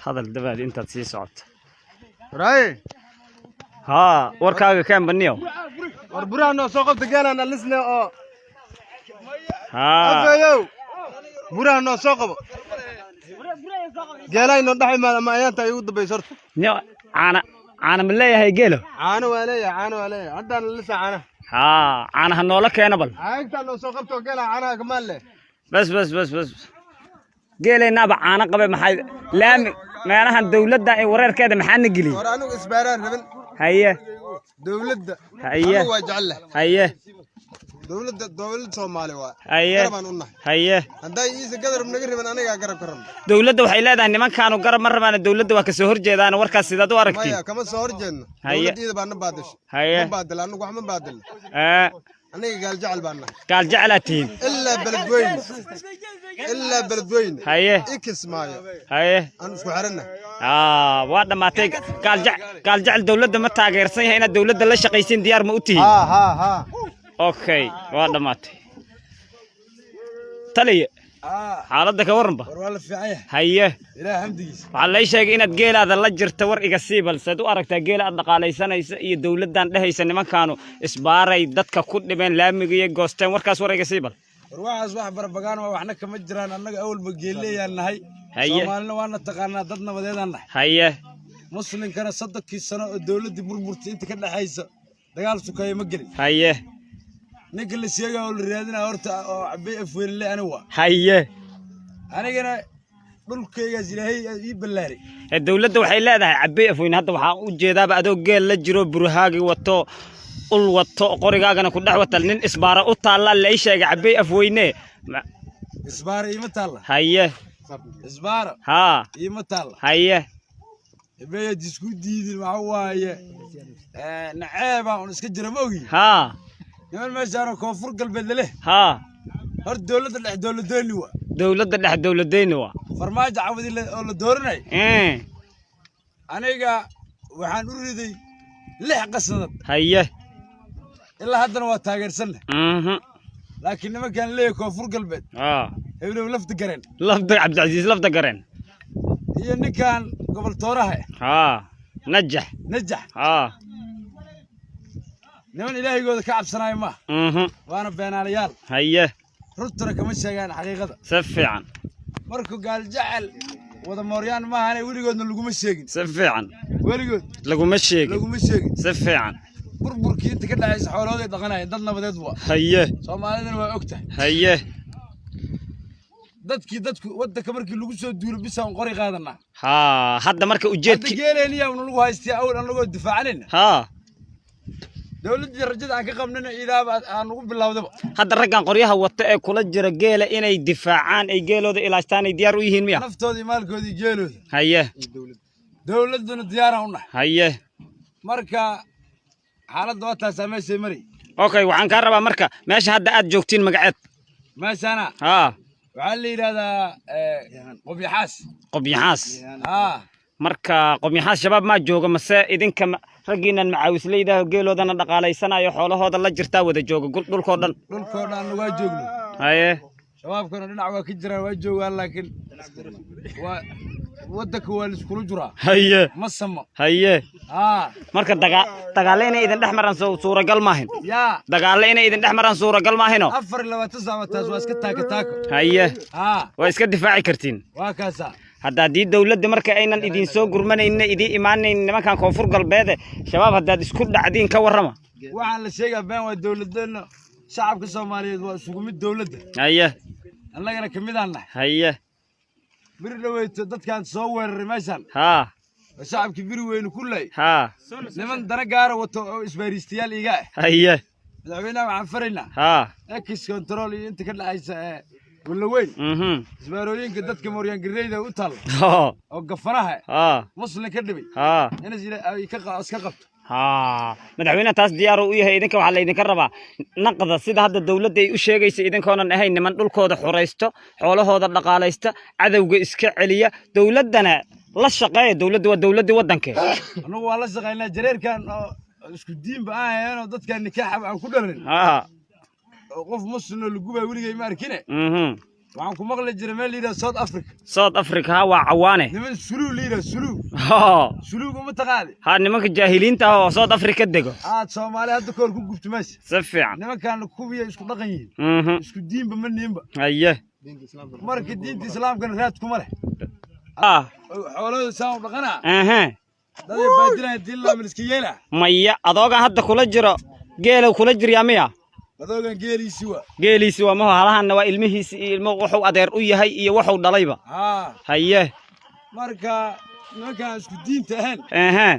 هذا الدبل أنت تسيسعد راي ها وركاغا كان بنيو وربرانو سوقت قالنا لسنا ها أفيو برانو سوق قالي نضحي ما أنت يود بيصير نيو أنا من ليه هي جيله عانوا عليه عندنا لسه عانه ها أنا هنولك يا نبل عايز لو سوقت قال عانه كمان له بس جيله نبع أنا قبل محل لا ما أنا هالدولة ده ورير كده محن جلي ورانو إسباران ربن هيه دولة هيه وجعله هيه دولة Soomaali waa هيه garabaan u nahay هيه haday iisa gadar naga aniga garab karan dawladda waxay leedahay nimankaanu garab ma rabaan dawladda waa ka soo horjeedaan warkaas sidaad u aragtay maya kama soo horjeedno dawladda baan baadish هيه ma baadil anigu wax ma baadil aniga gaal jecel baan nahay قال جعلتين إلا بلدوين هيه إكس مايو هيه أنا شو حرنا واحد ما تيجي قال جعل دولة ما تاجر صحيح هنا دولة لا شقيسين ديار موتي ها أوكي واحد ما تلي حالتك ورنبا والله في عيه هيه إلى حمدي على شيء إن تجيل هذا اللجر تور إجسيبل سدو أرك تجيل الدقالي سنة دولة دان ده يسني ما كانوا إسبارة يدتك كود بين لامي جوستين وركاس ور إجسيبل روح أصبح بربقان وإحنا كمجران أنا أول بقيلي أنا هاي هيه سومالنا وأنا تقارنا ضدنا بدينا هيه مسلم كان صدق كي سنة الدولة دي مرمرتي أنت كنا حيسة دقال سكاي مجري هيه نقل سيجا والرياضنا أورت عبي أفويل اللي أنا هو هيه أنا كنا dhulkayga Ilaahay ii ballaaray dawladda waxay leedahay cabay afweyn hadda waxa u jeedaa baadoo geel la jiro buruhaagi wato ul wato qorigaagana ku dhax wata nin isbaara u taala la sheegay cabay afweyne isbaara ima taala haye isbaara ha ima taala haye beeyo disku diidin waxa waaye naceeba oo iska jira moogi ha niman meeshaan koonfur galbeed leh ha hor dawladda dhex dawladeeni waa dawladeeni waa farmaajo cawdi oo la dooranay aniga waxaan u riday 6 qasadad haye ilaa haddana waa taageersan laakiin nimankan leeyahay koonfur galbeed heblow lafta Cabdulaziz lafta gareen iyo ninkan gobol tooraha najax niman ilaahigooda ka cabsanayo ma waana beenaalayaal haye rutuna kama sheegaan xaqiiqada si fiican markuu gaal jecel wada mooryaan ma ahan weligoodna laguma sheegin si fiican weligood laguma sheegin si fiican burburkii inta ka dhacaysa xoolooday dhaqanay dad nabadeed waa haye Soomaalidana waa ogtahay haye dadku wadanka markii lagu soo duulo bisaan qori qaadanaa hadda marka ujeedkii geeleeniya uu lagu haystay awal anagoo difaacanayna dawladda rajada aan ka qabnayna ilaaba aan ugu bilowdaba hadda raggan qoryaha wata ee kula jira geela inay difaacaan ay geelooda ilaashtaan ay diyaar u yihiin miya naftoodii maalkoodii geelooda haye dawladuna diyaar u nahay haye marka xaaladda waa taas meeshay mari okay waxaan ka rabaa marka meesha hadda aad joogtiin magaceed meeshana waxaa la yiraahdaa qobyaxaas marka qobyaxaas shabaab ma jooga mase idinka raggiinan macaawisleyda geeloodana dhaqaaleysanayo xoolahooda la jirtaa wada jooga dhulkoo dhan waa joogno haye shabaabkana dhinac waa ka jiraan waa joogaan laakiin waa wadanka waa iskula jiraa haye ma samo haye marka dagaal inay idin dhex maran suuragal maahin dagaal inay idin dhex maran suuragal maahino 24 saac taas waa iska taako haye waa iska difaaci kartiin waa kaasa haddii dawladda marka aynan idin soo gurmanayna idin imaanayn nimankan koonfur galbeed shabaab haddaad isku dhacdiin ka warrama waxaan la sheegaa been waa dawladdeena shacabka Soomaaliyeed waa isugu mid dawladda haye annagana kamid aan nahay haye bir dhaweyto dadkan soo weeraray meeshan shacabki bir weyn ku lay niman dana gaar wato oo isbaaristayaal iga haye madaxweynaha waxaan faraynaa ex control inta ka dhacaysa wala weyn isbaarooyinka dadka mooryaan gareeyda u taal oo gafanaha muslim ka dhibay ay ka qabto madaxweynaha taas diyaar u yahay idinka waxa la idinka rabaa naqda sida hadda dawladda ay u sheegayso idinkoonan ahayn niman dhulkooda xureysto xoolahooda dhaqaalaysta cadawga iska celiya dawladana la shaqeeyo dawladdu waa dawladda wadanka anagu waa la shaqeynaa jareerkan isku diinba aan dadkan nikaax aan ku dhalan qof muslim oo lagu baa weligay ma arkine waxaan ku maqli jiray meel liida South Africa ha waa cawaane niman suluu liida suluu suluugu ma taqaadi ha nimanka jaahiliinta oo South Africa dego Soomaali hadda koor ku gubtay meesha si fiican nimankan kuwiya isku dhaqan yihiin isku diinba ma niinba haye marka diinta islaamkana raad kuma leh xoolada saan dhaqana dad baadilay diin la miskiyeela maya adooga hadda kula jiro geelo kula jiriya miya adoogan geeliisi waa ma halahan waa ilmihiisi ilmo wuxuu adeer u yahay iyo wuxuu dhalayba haye marka nimankan isku diinta ahaan